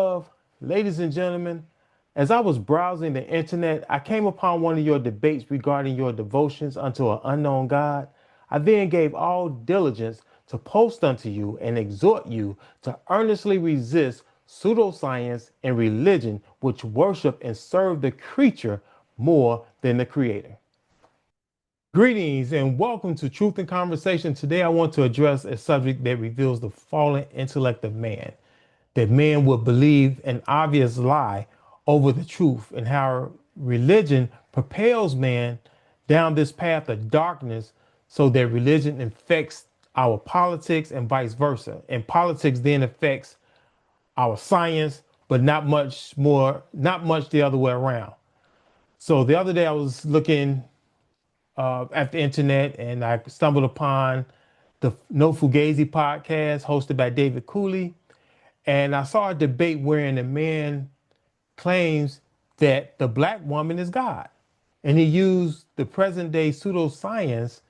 love, ladies and gentlemen, as I was browsing the internet, I came upon one of your debates regarding your devotions unto an unknown God. I then gave all diligence to post unto you and exhort you to earnestly resist pseudoscience and religion which worship and serve the creature more than the creator. Greetings and welcome to Truth and Conversation. Today I want to address a subject that reveals the fallen intellect of man, that man would believe an obvious lie over the truth, and how religion propels man down this path of darkness so that religion infects our politics and vice versa. And politics then affects our science, but not much the other way around. So the other day I was looking at the internet and I stumbled upon the No Fugazi podcast hosted by David Cooley. And I saw a debate wherein a man claims that the black woman is God. And he used the present day pseudoscience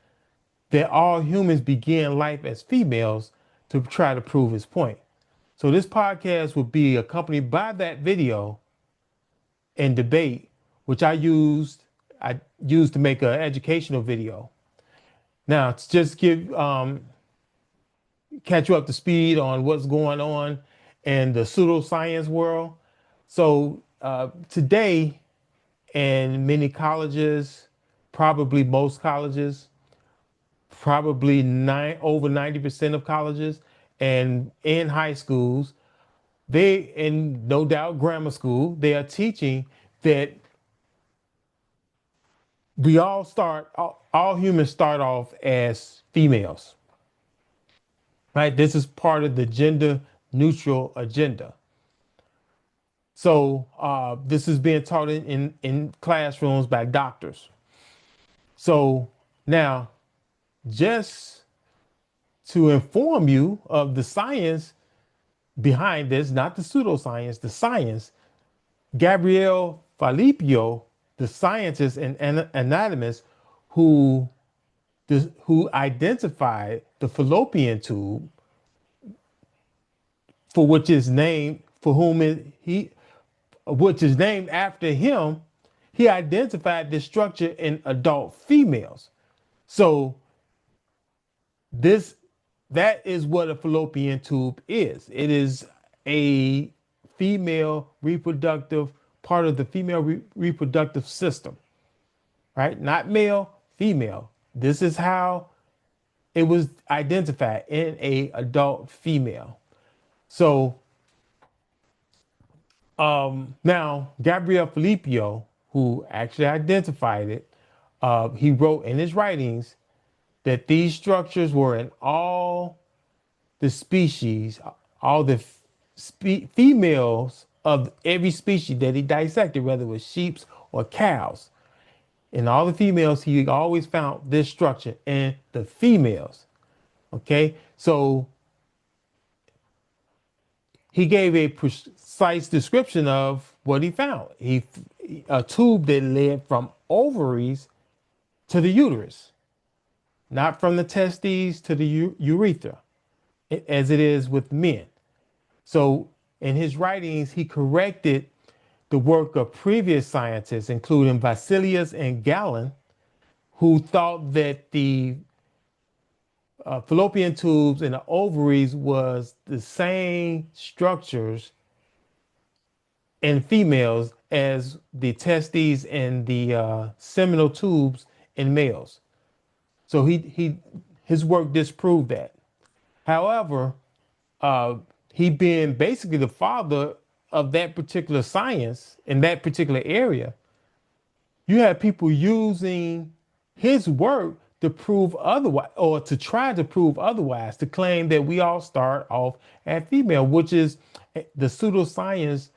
that all humans begin life as females to try to prove his point. So this podcast will be accompanied by that video and debate, which I used to make an educational video. Now, to just catch you up to speed on what's going on in the pseudoscience world. So today, in many colleges, probably most colleges, probably over 90% of colleges, and in high schools, and no doubt grammar school, they are teaching that all humans start off as females, right? This is part of the gender neutral agenda. So this is being taught in classrooms by doctors. So now, just to inform you of the science behind this, not the pseudoscience, the science, Gabrielle Falipio, the scientist and anatomist who identified the fallopian tube, which is named after him. He identified this structure in adult females. So that is what a fallopian tube is. It is a female reproductive part of the female reproductive system, right? Not male, female. This is how it was identified in a adult female. So now Gabriel Filippo, who actually identified it, he wrote in his writings that these structures were in all the species, all the females of every species that he dissected, whether it was sheep or cows. In all the females, he always found this structure in the females. Okay, so he gave a precise description of what he found. A tube that led from ovaries to the uterus, not from the testes to the urethra, as it is with men. So in his writings, he corrected the work of previous scientists, including Vasilius and Galen, who thought that the fallopian tubes and the ovaries was the same structures in females as the testes and the seminal tubes in males. So his work disproved that. However, he being basically the father of that particular science in that particular area, you have people using his work to prove otherwise, or to try to prove otherwise, to claim that we all start off as female, which is the pseudoscience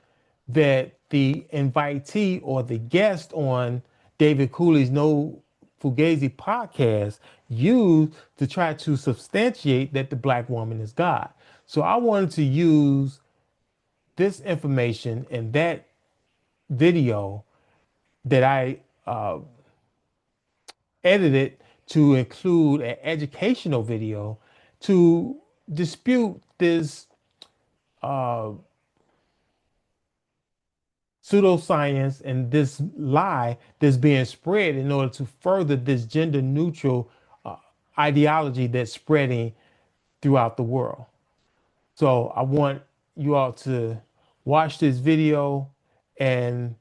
that the invitee or the guest on David Cooley's No Fugazi podcast used to try to substantiate that the black woman is God. So I wanted to use this information in that video that I edited to include an educational video to dispute this pseudoscience and this lie that's being spread in order to further this gender neutral ideology that's spreading throughout the world. So I want you all to watch this video and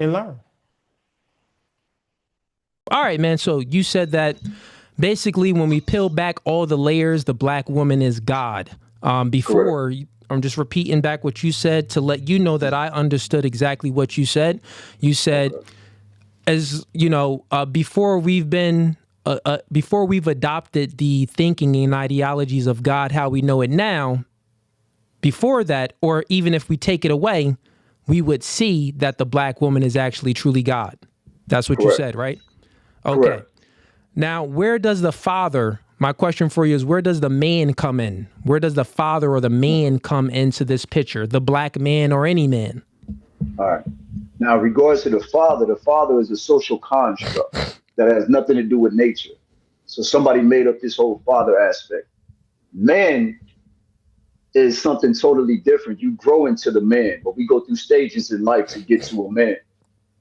learn. All right, man. So you said that basically when we peel back all the layers, the black woman is God. Before, I'm just repeating back what you said to let you know that I understood exactly what you said. You said, as you know, before we've adopted the thinking and ideologies of God, how we know it now, before that, or even if we take it away, we would see that the black woman is actually truly God. That's what you said, right? Okay. Correct. Now, where does the father, my question for you is, where does the man come in? Where does the father or the man come into this picture? The black man or any man? All right. Now, in regards to the father is a social construct that has nothing to do with nature. So somebody made up this whole father aspect. Man is something totally different. You grow into the man, but we go through stages in life to get to a man.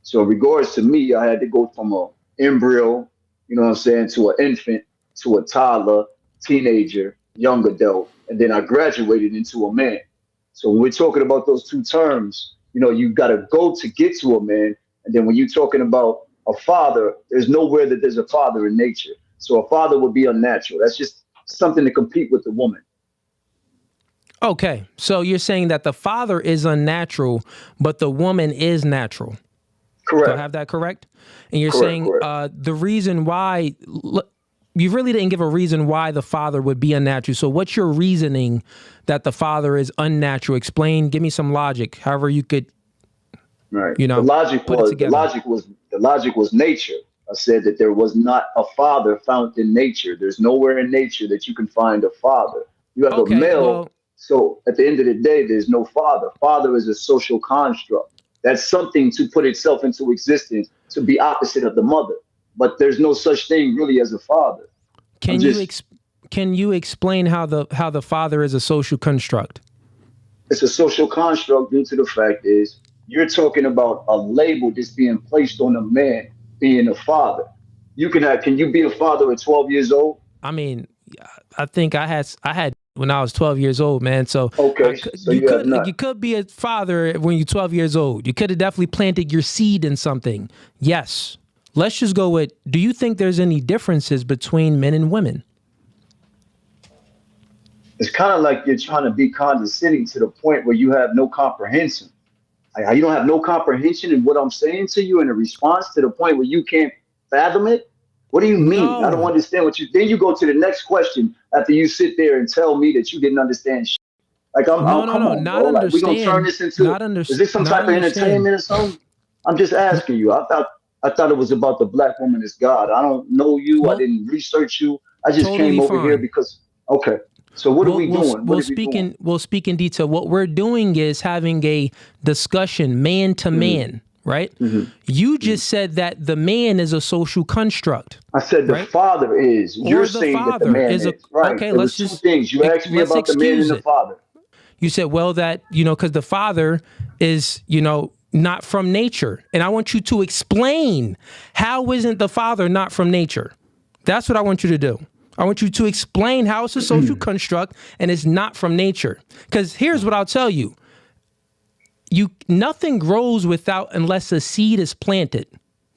So in regards to me, I had to go from an embryo, you know what I'm saying, to an infant, to a toddler, teenager, young adult, and then I graduated into a man. So when we're talking about those two terms, you know, you got to go to get to a man. And then when you're talking about a father, there's nowhere that there's a father in nature. So a father would be unnatural. That's just something to compete with the woman. Okay, so you're saying that the father is unnatural, but the woman is natural. Correct. Do I have that correct? And you're saying the reason why, you really didn't give a reason why the father would be unnatural. So what's your reasoning that the father is unnatural? Explain, give me some logic, however you could, you know, the logic was nature. I said that there was not a father found in nature. There's nowhere in nature that you can find a father. You have a male. So at the end of the day, there's no father. Father is a social construct. That's something to put itself into existence to be opposite of the mother. But there's no such thing really as a father. Can you explain how the father is a social construct? It's a social construct due to the fact is you're talking about a label that's being placed on a man being a father. Can you be a father at 12 years old? I mean, I think I had when I was 12 years old, man. So okay, you could be a father when you're 12 years old. You could have definitely planted your seed in something. Yes. Let's just go with, do you think there's any differences between men and women? It's kind of like you're trying to be condescending to the point where you have no comprehension. You don't have no comprehension in what I'm saying to you in a response to the point where you can't fathom it. What do you mean? No. I don't understand then you go to the next question after you sit there and tell me that you didn't understand shit. Like not understand. Like, we gonna turn this into, is this some type of entertainment or something? I'm just asking you. I thought it was about the black woman is God. I don't know you. I didn't research you. I just came over here because, okay. So what are we doing? We'll speak in detail. What we're doing is having a discussion man to man. Right? Mm-hmm. You just said that the man is a social construct. I said the father is. You're saying that the man is. Right. Okay, let's just. Two things. You asked me about the man and the father. You said, well, that, you know, because the father is, you know, not from nature. And I want you to explain how isn't the father not from nature? That's what I want you to do. I want you to explain how it's a social construct and it's not from nature. Because here's what I'll tell you. Nothing grows unless a seed is planted.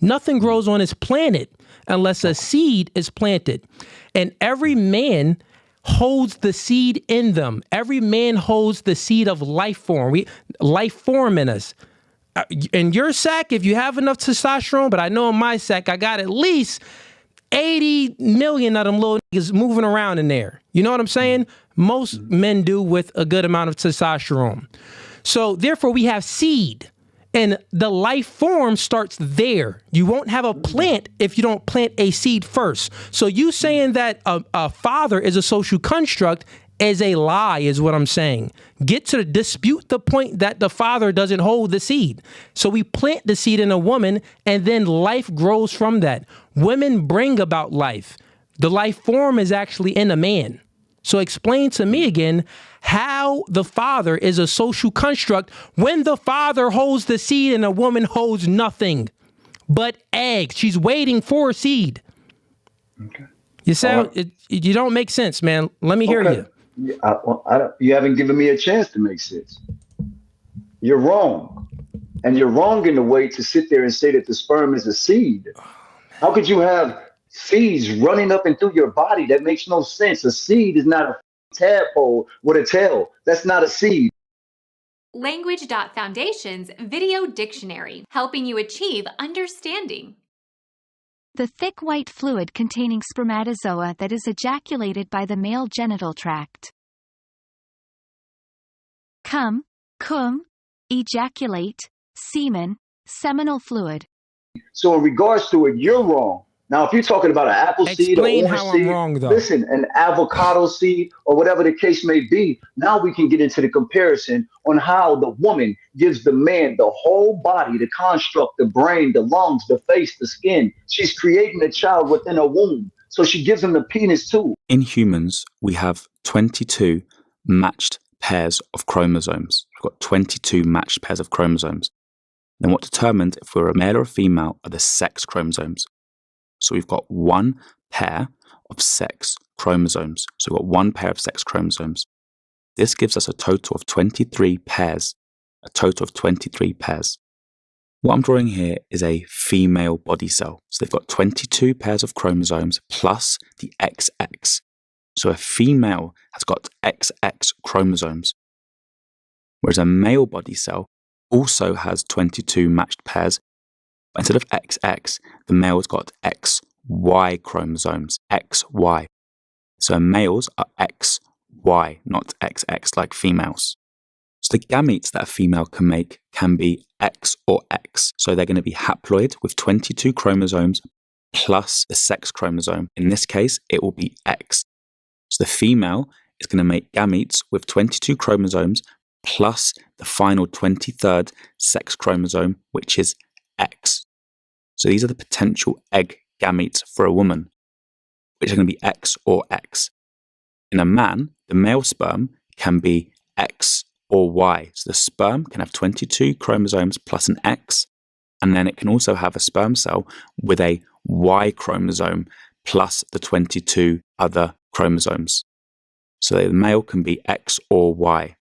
Nothing grows on this planet unless a seed is planted. And every man holds the seed in them. Every man holds the seed of life form. Life form in us. In your sack, if you have enough testosterone, but I know in my sack, I got at least 80 million of them little niggas moving around in there. You know what I'm saying? Most men do with a good amount of testosterone. So therefore we have seed and the life form starts there. You won't have a plant if you don't plant a seed first. So you saying that a father is a social construct is a lie is what I'm saying. Dispute the point that the father doesn't hold the seed. So we plant the seed in a woman and then life grows from that. Women bring about life. The life form is actually in a man. So explain to me again how the father is a social construct when the father holds the seed and a woman holds nothing but eggs. She's waiting for a seed. Okay. You sound, you don't make sense, man. Let me hear you. You haven't given me a chance to make sense. You're wrong. And you're wrong in the way to sit there and say that the sperm is a seed. How could you have seeds running up and through your body? That makes no sense. A seed is not a tadpole with a tail. That's not a seed. Language.Foundation's Video Dictionary, helping you achieve understanding. The thick white fluid containing spermatozoa that is ejaculated by the male genital tract. Cum, ejaculate, semen, seminal fluid. So in regards to it, you're wrong. Now, if you're talking about an apple seed or Explain orange how seed, I'm wrong, though. listen, an avocado seed or whatever the case may be, now we can get into the comparison on how the woman gives the man the whole body, the construct, the brain, the lungs, the face, the skin. She's creating a child within a womb. So she gives him the penis too. In humans, we have 22 matched pairs of chromosomes. We've got 22 matched pairs of chromosomes. Then what determines if we're a male or a female are the sex chromosomes. So we've got one pair of sex chromosomes. So we've got one pair of sex chromosomes. This gives us a total of 23 pairs. A total of 23 pairs. What I'm drawing here is a female body cell. So they've got 22 pairs of chromosomes plus the XX. So a female has got XX chromosomes. Whereas a male body cell also has 22 matched pairs. But instead of XX, the male's got XY chromosomes, XY. So males are XY, not XX like females. So the gametes that a female can make can be X or X. So they're going to be haploid with 22 chromosomes plus the sex chromosome. In this case, it will be X. So the female is going to make gametes with 22 chromosomes plus the final 23rd sex chromosome, which is X. So these are the potential egg gametes for a woman, which are going to be X or X. In a man, the male sperm can be X or Y. So the sperm can have 22 chromosomes plus an X, and then it can also have a sperm cell with a Y chromosome plus the 22 other chromosomes. So the male can be X or Y.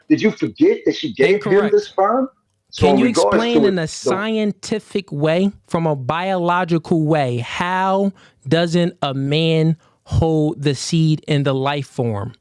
Did you forget that she gave him the sperm? So can you explain in a scientific way, from a biological way, how doesn't a man hold the seed in the life form?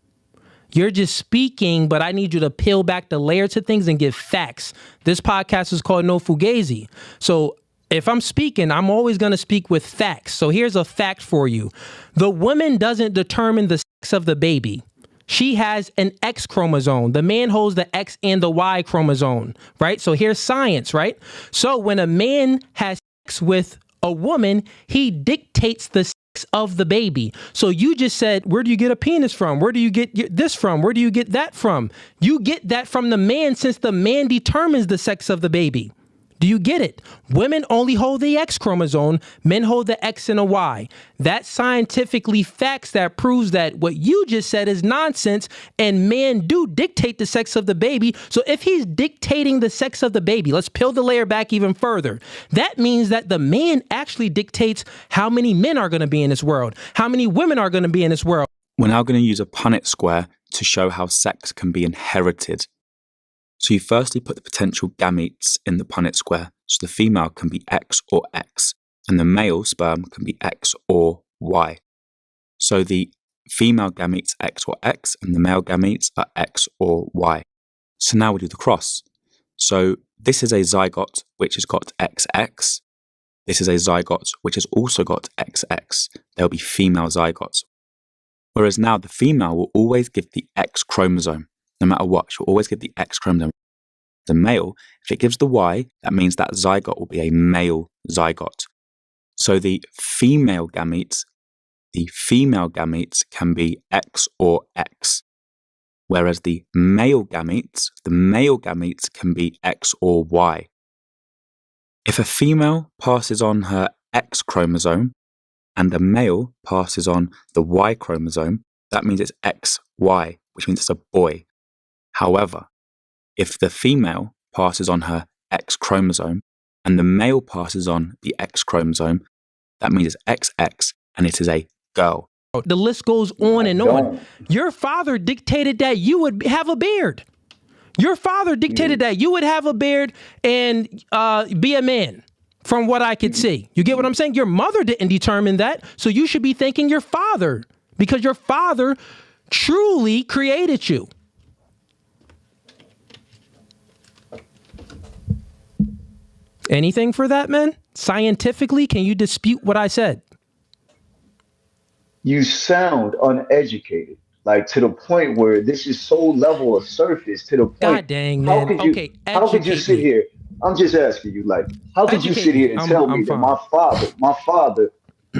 You're just speaking, but I need you to peel back the layer to things and give facts. This podcast is called No Fugazi. So if I'm speaking, I'm always going to speak with facts. So here's a fact for you. The woman doesn't determine the sex of the baby. She has an X chromosome. The man holds the X and the Y chromosome, right? So here's science, right? So when a man has sex with a woman, he dictates the sex of the baby. So you just said, where do you get a penis from? Where do you get this from? Where do you get that from? You get that from the man, since the man determines the sex of the baby. Do you get it? Women only hold the X chromosome, men hold the X and a Y. That's scientifically facts that proves that what you just said is nonsense, and men do dictate the sex of the baby. So if he's dictating the sex of the baby, let's peel the layer back even further. That means that the man actually dictates how many men are going to be in this world, how many women are going to be in this world. We're now going to use a Punnett square to show how sex can be inherited. So you firstly put the potential gametes in the Punnett square. So the female can be X or X, and the male sperm can be X or Y. So the female gametes X or X, and the male gametes are X or Y. So now we do the cross. So this is a zygote which has got XX. This is a zygote which has also got XX. There'll be female zygotes. Whereas now the female will always give the X chromosome. No matter what, she'll always give the X chromosome. The male, if it gives the Y, that means that zygote will be a male zygote. So the female gametes can be X or X. Whereas the male gametes can be X or Y. If a female passes on her X chromosome and a male passes on the Y chromosome, that means it's XY, which means it's a boy. However, if the female passes on her X chromosome and the male passes on the X chromosome, that means it's XX and it is a girl. The list goes on and on. Your father dictated that you would have a beard. Your father dictated that you would have a beard and be a man, from what I could see. You get what I'm saying? Your mother didn't determine that, so you should be thanking your father, because your father truly created you. Anything for that, man? Scientifically, can you dispute what I said? You sound uneducated, like to the point where this is so level of surface to the point. God dang, man. How could you sit here? I'm just asking you, like, how could you sit here and tell me that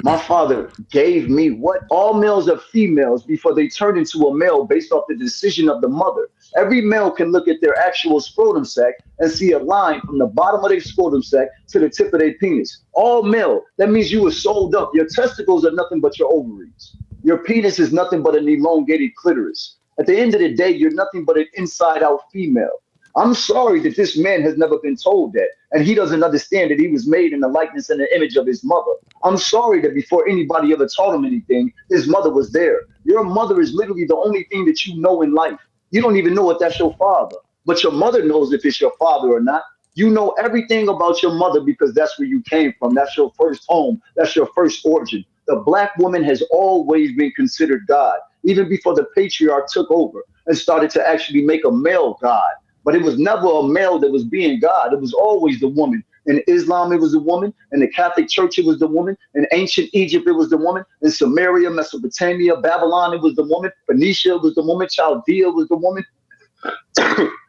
my father gave me what all males are females before they turn into a male based off the decision of the mother? Every male can look at their actual scrotum sac and see a line from the bottom of their scrotum sac to the tip of their penis. All male. That means you were sold up. Your testicles are nothing but your ovaries. Your penis is nothing but an elongated clitoris. At the end of the day, you're nothing but an inside-out female. I'm sorry that this man has never been told that, and he doesn't understand that he was made in the likeness and the image of his mother. I'm sorry that before anybody ever taught him anything, his mother was there. Your mother is literally the only thing that you know in life. You don't even know if that's your father, but your mother knows if it's your father or not. You know everything about your mother because that's where you came from. That's your first home. That's your first origin. The black woman has always been considered God, even before the patriarch took over and started to actually make a male God. But it was never a male that was being God. It was always the woman. In Islam, it was the woman. In the Catholic Church, it was the woman. In ancient Egypt, it was the woman. In Samaria, Mesopotamia, Babylon, it was the woman. Phoenicia was the woman. Chaldea was the woman.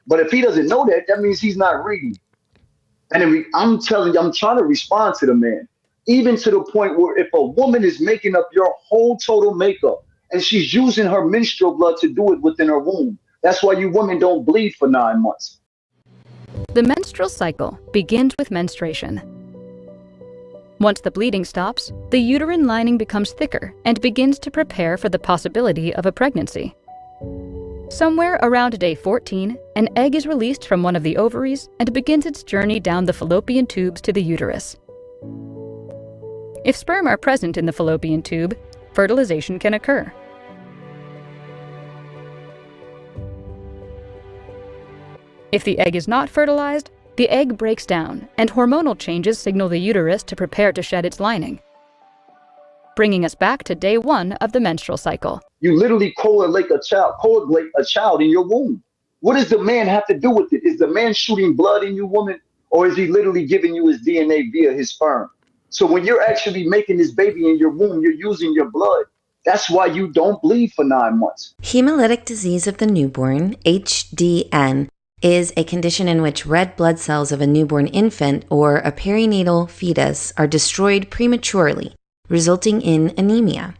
But if he doesn't know that, that means he's not reading. And I'm telling you, I'm trying to respond to the man, even to the point where if a woman is making up your whole total makeup and she's using her menstrual blood to do it within her womb, that's why you women don't bleed for 9 months. The menstrual cycle begins with menstruation. Once the bleeding stops, the uterine lining becomes thicker and begins to prepare for the possibility of a pregnancy. Somewhere around day 14, an egg is released from one of the ovaries and begins its journey down the fallopian tubes to the uterus. If sperm are present in the fallopian tube, fertilization can occur. If the egg is not fertilized, the egg breaks down, and hormonal changes signal the uterus to prepare to shed its lining. Bringing us back to day 1 of the menstrual cycle. You literally coagulate a child in your womb. What does the man have to do with it? Is the man shooting blood in you, woman? Or is he literally giving you his DNA via his sperm? So when you're actually making this baby in your womb, you're using your blood. That's why you don't bleed for 9 months. Hemolytic disease of the newborn, HDN, is a condition in which red blood cells of a newborn infant or a perinatal fetus are destroyed prematurely, resulting in anemia.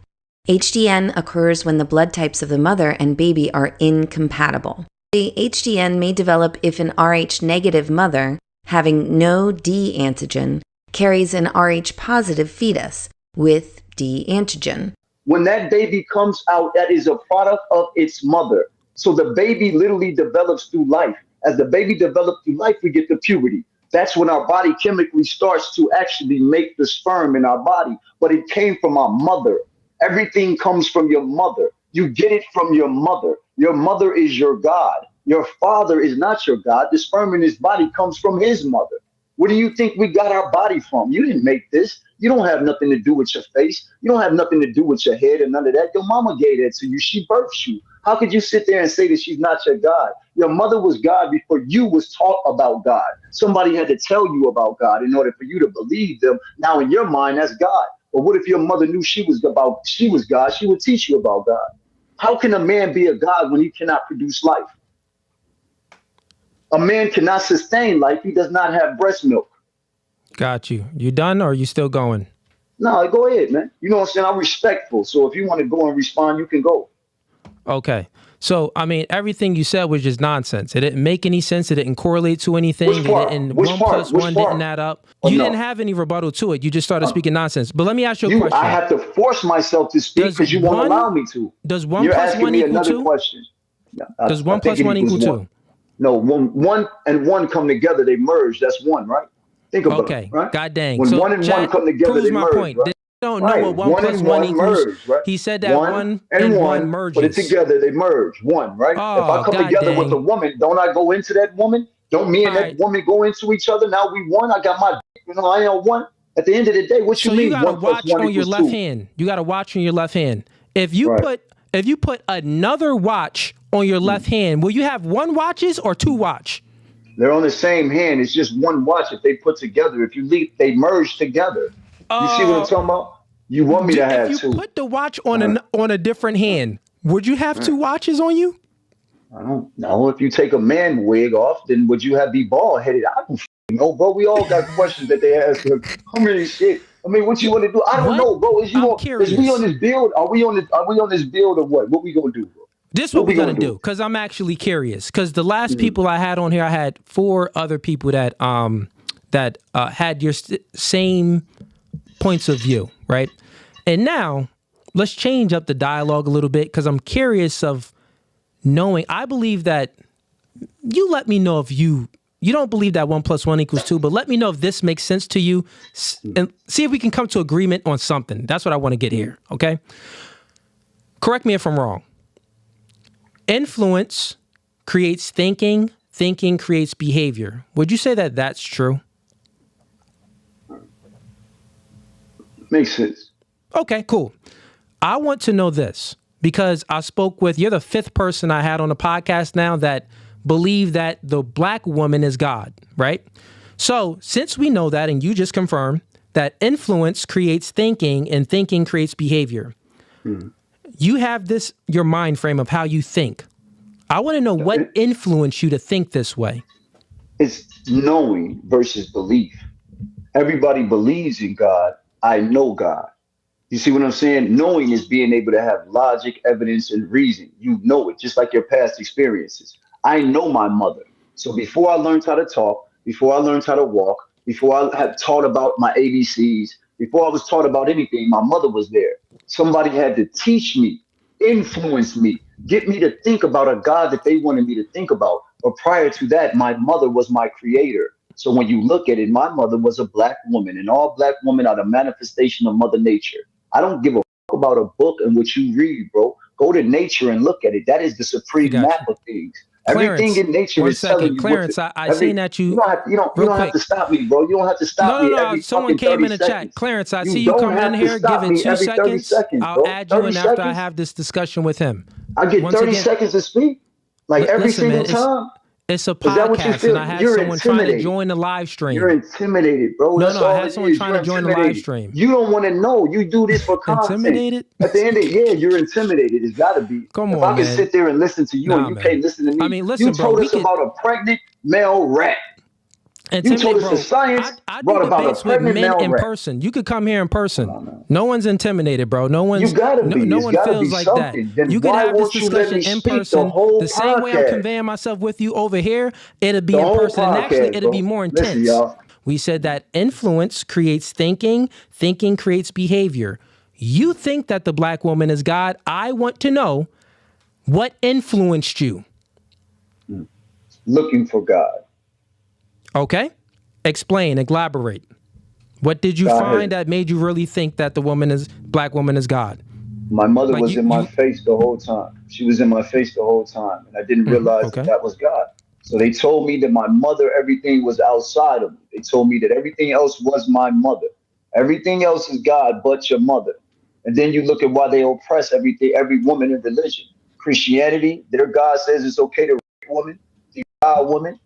HDN occurs when the blood types of the mother and baby are incompatible. The HDN may develop if an Rh-negative mother, having no D antigen, carries an Rh-positive fetus with D antigen. When that baby comes out, that is a product of its mother. So the baby literally develops through life. As the baby develops through life, we get to puberty. That's when our body chemically starts to actually make the sperm in our body. But it came from our mother. Everything comes from your mother. You get it from your mother. Your mother is your God. Your father is not your God. The sperm in his body comes from his mother. Where do you think we got our body from? You didn't make this. You don't have nothing to do with your face. You don't have nothing to do with your head and none of that. Your mama gave that to you. She birthed you. How could you sit there and say that she's not your God? Your mother was God before you was taught about God. Somebody had to tell you about God in order for you to believe them. Now in your mind, that's God. But what if your mother knew she was God? She would teach you about God. How can a man be a God when he cannot produce life? A man cannot sustain life. He does not have breast milk. Got you. You done or are you still going? No, go ahead, man. You know what I'm saying? I'm respectful. So if you want to go and respond, you can go. Okay. So, I mean, everything you said was just nonsense. It didn't make any sense. It didn't correlate to anything. Which part? And Which one part? plus Which one part? didn't add up. Oh, You no. didn't have any rebuttal to it. You just started speaking nonsense. But let me ask you a question. I have to force myself to speak Does because you won't one- allow me to. Does one You're plus asking one me equal another two? question. Does one I plus think it one equal equals two? one. No, one and one come together, they merge. That's one, right? Think about Okay. it, right? God dang. When so one and Chad one come together, proves they my merge, point. right? They don't Right. know what one plus and one equals. merge, right? He said that one and one merges. Put it together, they merge. One, right? Oh, if I come God together with dang. a woman, don't I go into that woman? Don't me and All that right. woman go into each other? Now we one. I got my, I am one. At the end of the day, what So you mean? you got to 1 plus watch 1 on your equals left 2? hand. You got to watch on your left hand. If you Right. put another watch on your left hand, will you have one watches or two watch? They're on the same hand. It's just one watch. If they put together, if you leave, they merge together. You see what I'm talking about? You want me to If have you two? put the watch on a different hand, would you have two watches on you? I don't know. If you take a man wig off, then would you be bald headed? I don't know, bro. We all got questions that they ask us. How many shit? I mean, what you want to do? I don't What? know, bro. I'm Is we curious. on this build? Are we on this build or what? What we gonna do, bro? This is what we're gonna do, because I'm actually curious. Because the last people I had on here, I had 4 other people that had your same points of view, right? And now let's change up the dialogue a little bit, because I'm curious of knowing. I believe that you let me know if you don't believe that 1 plus 1 equals 2, but let me know if this makes sense to you, and see if we can come to agreement on something. That's what I want to get here. Okay. Correct me if I'm wrong. Influence creates thinking. Thinking creates behavior. Would you say that that's true? Makes sense. Okay, cool. I want to know this because I spoke with, you're the 5th person I had on the podcast now that believe that the black woman is God, right? So since we know that, and you just confirmed that influence creates thinking and thinking creates behavior, you have this, your mind frame of how you think. I want to know what influenced you to think this way. It's knowing versus belief. Everybody believes in God. I know God. You see what I'm saying? Knowing is being able to have logic, evidence, and reason. You know it, just like your past experiences. I know my mother. So before I learned how to talk, before I learned how to walk, before I had taught about my ABCs, before I was taught about anything, my mother was there. Somebody had to teach me, influence me, get me to think about a God that they wanted me to think about. But prior to that, my mother was my creator. So when you look at it, my mother was a black woman, and all black women are the manifestation of Mother Nature. I don't give a fuck about a book and what you read, bro. Go to nature and look at it. That is the supreme map of things. Everything in nature is telling you. Clarence, I seen that you. You don't have to stop me, bro. You don't have to stop me. No. Someone came in the chat. Clarence, I see you come in here. Give it 2 seconds. I'll add you in after I have this discussion with him. I get 30 seconds to speak, like every single time. It's a Is that what you podcast, feel? and I had You're someone trying to intimidated. join the live stream. You're intimidated, bro. No, That's no, I all had it someone is. trying You're to join the live intimidated. stream. You don't want to know. You do this for content. Intimidated? At the end of you're intimidated. It's got to be. Come if on, I can man. sit there and listen to you and you can't listen to me. I mean, listen, you told bro, us about a pregnant male rat. You told us the science I brought do about a debates with pregnant men male in rat. person. You could come here in person. No one's intimidated, bro. No one's. You gotta be. No It's one gotta feels be like something. that. Then You could why have this won't you let discussion me in speak person. the whole The same way I'm podcast? conveying myself with you over here, it'll be The in whole person. And actually, podcast, it'll be bro. more Listen, intense. y'all. We said that influence creates thinking. Thinking creates behavior. You think that the black woman is God. I want to know what influenced you. Looking for God. Okay. Explain, elaborate. What did you find that made you really think that the black woman is God? My mother was in my face the whole time. She was in my face the whole time, and I didn't realize that was God. So they told me that my mother, everything was outside of me. They told me that everything else was my mother. Everything else is God but your mother. And then you look at why they oppress every woman in religion. Christianity, their God says it's okay to rape a woman, defile a woman.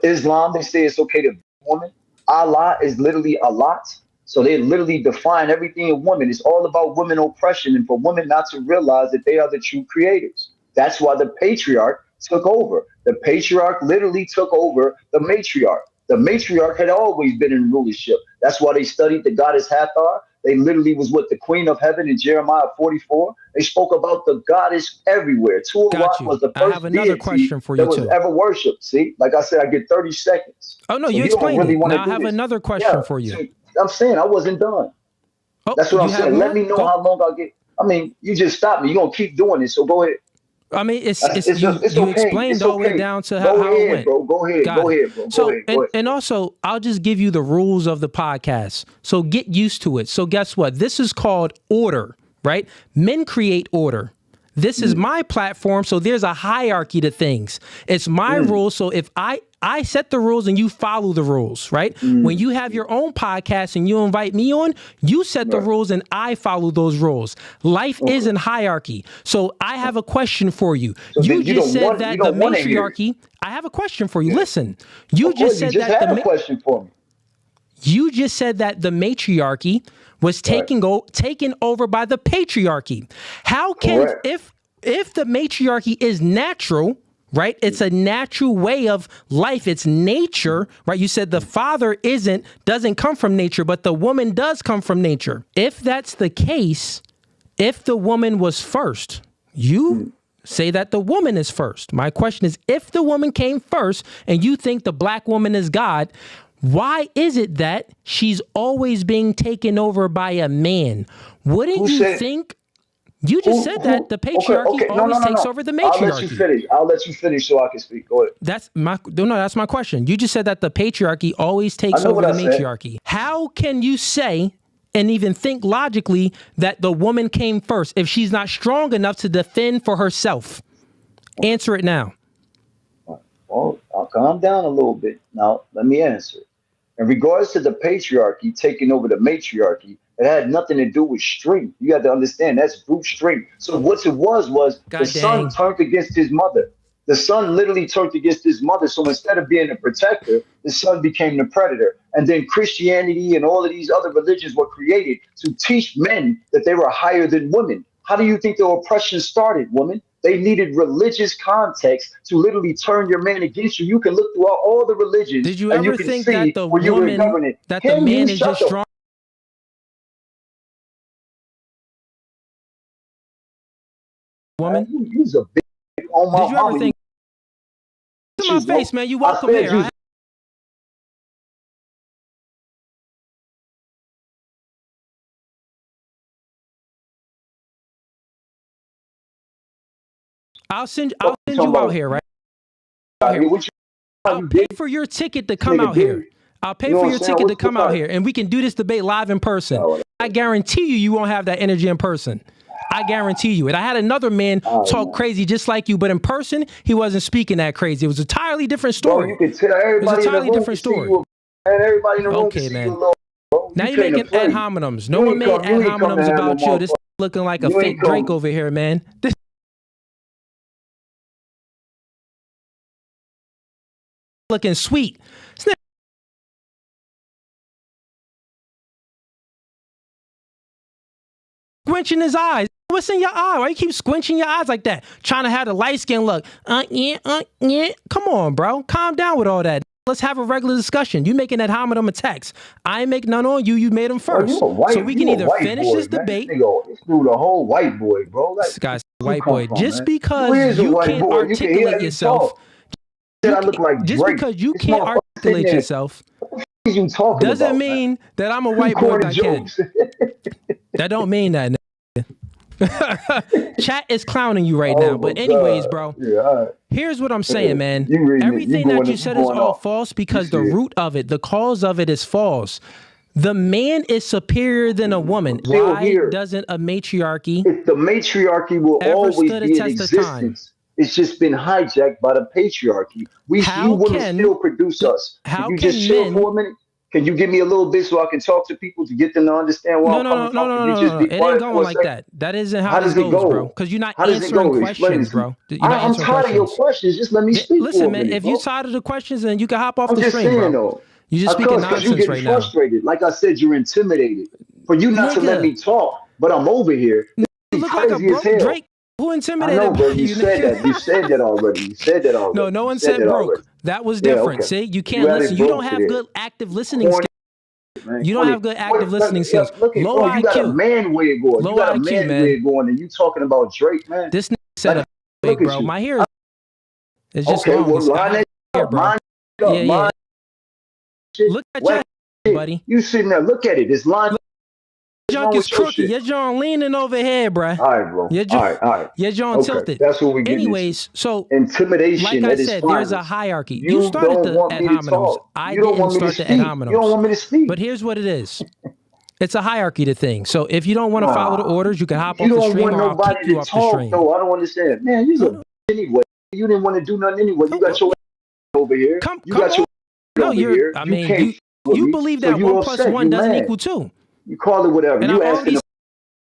Islam, they say it's okay to beat a woman. Allah is literally a lot. So they literally define everything in women. It's all about women oppression and for women not to realize that they are the true creators. That's why the patriarch took over. The patriarch literally took over the matriarch. The matriarch had always been in rulership. That's why they studied the goddess Hathor. They literally was with the queen of heaven in Jeremiah 44. They spoke about the goddess everywhere. Got Tuarat you. was the I first have another deity question for you that was too. ever worshipped. See, like I said, I get 30 seconds. Oh no, So you you don't explained really it. want to Now I do have this. another question Yeah, for you. so I'm saying I wasn't done. Oh, That's what you I'm have saying. more? Let me know Go. how long I get. I mean, you just stopped me. You're gonna keep doing it, so go ahead. I mean, it's It's you okay. explained It's all the way okay. down to Go how it ahead, went. bro. Go ahead. Got Go it. ahead, bro. Go So ahead. Go ahead. and also, I'll just give you the rules of the podcast. So get used to it. So guess what? This is called order, right? Men create order. This is my platform, so there's a hierarchy to things. It's my rules, so if I set the rules and you follow the rules, right? When you have your own podcast and you invite me on, you set the rules and I follow those rules. Life is in hierarchy. So I have a question for you. So You then you just don't said want- that you the don't wanna hear it. matriarchy. I have a question for you. Listen, you Of course, just said you just that had a question for me. you just said that the matriarchy was taken over by the patriarchy. How can Correct. if the matriarchy is natural, right? It's a natural way of life. It's nature, right? You said the father doesn't come from nature, but the woman does come from nature. If that's the case, if the woman was first, you say that the woman is first. My question is, if the woman came first and you think the black woman is God, why is it that she's always being taken over by a man? Wouldn't you think? You just said that the patriarchy always takes over the matriarchy. I'll let you finish. I'll let you finish so I can speak. Go ahead. That's my question. You just said that the patriarchy always takes over the matriarchy. How can you say and even think logically that the woman came first if she's not strong enough to defend for herself? Answer it now. Well, I'll calm down a little bit. Now, let me answer. In regards to the patriarchy taking over the matriarchy, it had nothing to do with strength. You have to understand that's brute strength. So what it was the son turned against his mother. The son literally turned against his mother. So instead of being a protector, the son became the predator. And then Christianity and all of these other religions were created to teach men that they were higher than women. How do you think the oppression started, woman? They needed religious context to literally turn your man against you. You can look throughout all the religions. Did you and ever you can think see that the when you were woman, governing. that the man is just strong? Woman? He's a big on my Did you ever think? To my face, man. You welcome here. I'll send you out here, right? I'll pay for your ticket to come out here. I'll pay for your ticket to come out here, and we can do this debate live in person. I guarantee you won't have that energy in person. I guarantee you it. I had another man talk crazy just like you, but in person, he wasn't speaking that crazy. It was a entirely different story. Bro, you can tell everybody it was a entirely different story. And everybody in the room okay, man. Bro. Now you're making ad hominems. No one made ad hominems about you. This looking like a fake Drake over here, man. This looking sweet. Squinching his eyes. What's in your eye? Why you keep squinching your eyes like that? Trying to have the light skin look. Yeah. Come on, bro. Calm down with all that. Let's have a regular discussion. You making that homineum a text. I ain't make none on you. You made them first. So we can either finish this debate. This dude a whole white boy, bro. This guy's a white boy. Just because you can't articulate yourself. Just because you can't articulate yourself doesn't mean that I'm a white boy that can. That don't mean that. Chat is clowning you right now. But anyways, bro, here's what I'm saying, man. Everything that you said is all false because the root of it, the cause of it is false. The man is superior than a woman. Why doesn't a matriarchy? If the matriarchy will always be in existence. It's just been hijacked by the patriarchy. You women still produce us. Can you just chill for a minute? Can you give me a little bit so I can talk to people to get them to understand why I'm coming from? No. It ain't going like that. That isn't how this goes, bro. Because you're not answering questions, bro. I'm tired of your questions. Just let me speak. Listen, man, if you're tired of the questions, then you can hop off the stream, bro. You're just speaking nonsense right now. Frustrated. Like I said, you're intimidated. For you not to let me talk, but I'm over here. You look like a broke Drake. Who intimidated I know, bro. You said that. You said that already. No one said broke. That was different. See, you can't listen. You don't have good active listening skills. man. You don't have good active listening skills. Look at, Low bro, you got a IQ. man way going. Low You got a IQ, man man. way going, and you talking about Drake, man. This nigga said Like, a look big, at bro. you. My hair is just Okay, wrong. well, It's line out that here, up, bro. line it up, Yeah, line shit. Look at Whack your shit. buddy. You sitting there, look at it. It's lined. What's Junk wrong is with your crooked. shit? Your John leaning over here, bruh. All right, bro. Your All right. Your John Okay, tilted. that's what we getting Anyways, so intimidation like I at its said, there's a finest. hierarchy. You You started don't the want ad me to hominems. talk. I You don't didn't want me to start the ad speak. hominems. You don't want me to speak. But here's what it is. It's a hierarchy to thing. So if you don't want to follow the orders, you can hop off the stream or I'll kick you off the stream. No, I don't understand. Man, you's a anyway. You didn't want to do nothing anyway. You got your over here. You got your over here. I mean, you believe that 1 plus 1 doesn't equal 2. You call it whatever. And You I asking already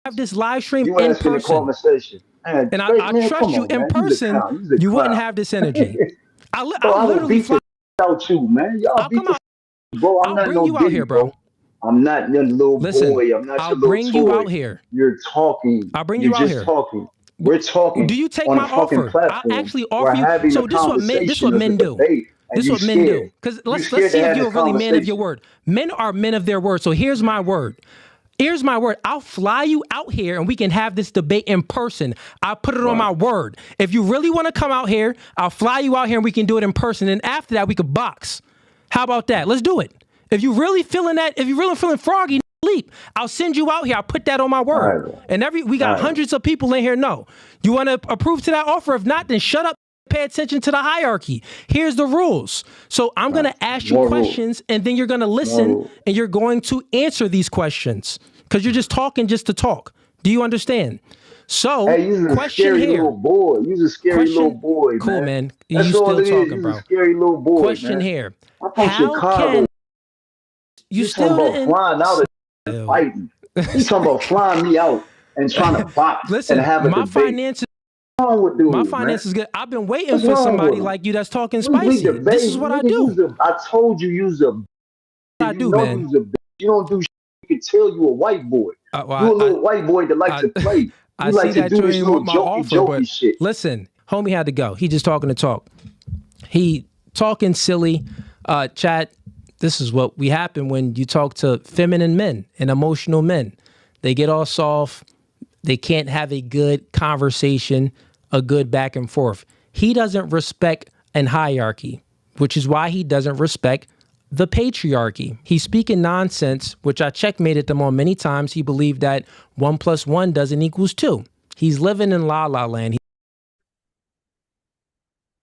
have this live stream you in asking the person. conversation. Man, And Drake, I man, trust come you on, in man. person. You wouldn't have this energy. I I literally beat the out you, man. Y'all beat the bro. I'm I'll not bring no you out Diddy, here, bro. I'm not your little Listen, boy. I'm not I'll your little bring toy. you out here. You're talking. I'll bring You're you out just here. talking. We're talking. Do you take on my a fucking offer? platform. I'll actually We're offer you. having So a this is what men do. debate, This is what men do. Because let's see if you're really man of your word. Men are men of their word. So here's my word. Here's my word. I'll fly you out here and we can have this debate in person. I'll put it on my word. If you really want to come out here, I'll fly you out here and we can do it in person. And after that, we could box. How about that? Let's do it. If you really feeling that, if you really feeling froggy, leap. I'll send you out here. I'll put that on my word. Right, and we got hundreds of people in here. No. You want to approve to that offer? If not, then shut up. Pay attention to the hierarchy. Here's the rules. So I'm going to ask you questions and then you're going to listen and you're going to answer these questions because you're just talking just to talk. Do you understand? So, hey, you're a question scary here. Little boy. You're a scary little boy, cool, man. You still talking, bro. You're a scary little boy, question man. here. I'm from Chicago. You still talking about flying out and fighting. He's talking about flying me out and trying to box Listen, and have a my debate. Finances. My finances is good. I've been waiting for somebody like you that's talking spicy. This is what I do. I told you use a. I do, man. You don't do. You can tell you a white boy. You a little white boy that likes to play. I like see to that do you this ain't little want my jokey, offer, but shit. listen, homie had to go. He just talking to talk. He talking silly. Chat. This is what we happen when you talk to feminine men and emotional men. They get all soft. They can't have a good conversation, a good back and forth. He doesn't respect an hierarchy, which is why he doesn't respect the patriarchy. He's speaking nonsense, which I checkmated them on many times. He believed that 1 plus 1 doesn't equals 2. He's living in la la land.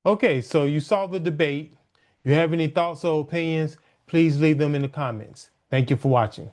Okay, so you saw the debate. You have any thoughts or opinions? Please leave them in the comments. Thank you for watching.